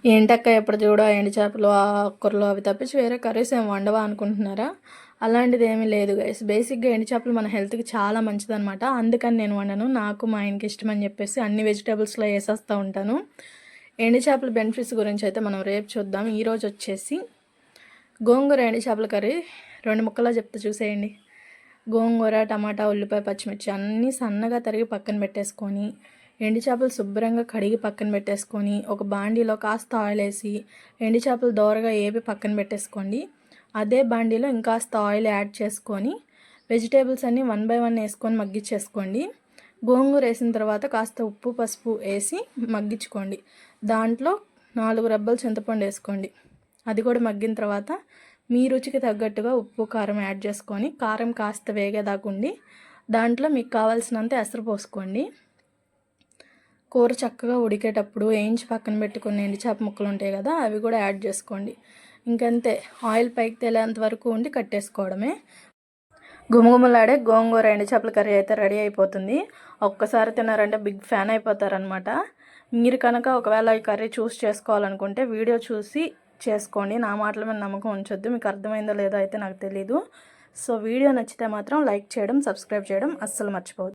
ఏంటక్క ఎప్పుడు చూడు ఆ ఎండు చేపలు ఆకుకూరలు అవి తప్పించి వేరే కర్రీస్ ఏమి వండవా అనుకుంటున్నారా? అలాంటిది ఏమీ లేదు గైస్. బేసిక్గా ఎండు చేపలు మన హెల్త్కి చాలా మంచిదన్నమాట. అందుకని నేను వండను. నాకు మా ఆయనకి ఇష్టం అని చెప్పేసి అన్ని వెజిటేబుల్స్లో వేసేస్తూ ఉంటాను. ఎండు చేపల బెనిఫిట్స్ గురించి అయితే మనం రేపు చూద్దాం. ఈరోజు వచ్చేసి గోంగూర ఎండు చేపల కర్రీ 2 ముక్కల్లో చెప్తా చూసేయండి. గోంగూర, టమాటా, ఉల్లిపాయ, పచ్చిమిర్చి అన్నీ సన్నగా తరిగి పక్కన పెట్టేసుకొని, ఎండు చేపలు శుభ్రంగా కడిగి పక్కన పెట్టేసుకొని, ఒక బాండీలో కాస్త ఆయిల్ వేసి ఎండు చేపలు దోరగా ఏపి పక్కన పెట్టేసుకోండి. అదే బాండీలో ఇంకాస్త ఆయిల్ యాడ్ చేసుకొని వెజిటేబుల్స్ అన్నీ 1 బై 1 వేసుకొని మగ్గించేసుకోండి. గోంగూర వేసిన తర్వాత కాస్త ఉప్పు, పసుపు వేసి మగ్గించుకోండి. దాంట్లో 4 రెబ్బలు చింతపండు వేసుకోండి. అది కూడా మగ్గిన తర్వాత మీ రుచికి తగ్గట్టుగా ఉప్పు, కారం యాడ్ చేసుకొని కారం కాస్త వేగేదాకుండి. దాంట్లో మీకు కావాల్సినంత ఎసరు పోసుకోండి. కూర చక్కగా ఉడికేటప్పుడు వేయించి పక్కన పెట్టుకుని ఎండు చేప ముక్కలు ఉంటాయి కదా, అవి కూడా యాడ్ చేసుకోండి. ఇంకంతే, ఆయిల్ పైకి తేలేంత వరకు ఉండి కట్టేసుకోవడమే. గుమగుమలాడే గోంగూర ఎండు చేపల కర్రీ అయితే రెడీ అయిపోతుంది. ఒక్కసారి తిన్నారంటే బిగ్ ఫ్యాన్ అయిపోతారనమాట. మీరు కనుక ఒకవేళ ఈ కర్రీ చేసుకోవాలనుకుంటే వీడియో చూసి చేసుకోండి. నా మాటల మీద నమ్మకం ఉంచొద్దు. మీకు అర్థమైందో లేదో అయితే నాకు తెలీదు. సో వీడియో నచ్చితే మాత్రం లైక్ చేయడం, సబ్స్క్రైబ్ చేయడం అస్సలు మర్చిపోవద్దు.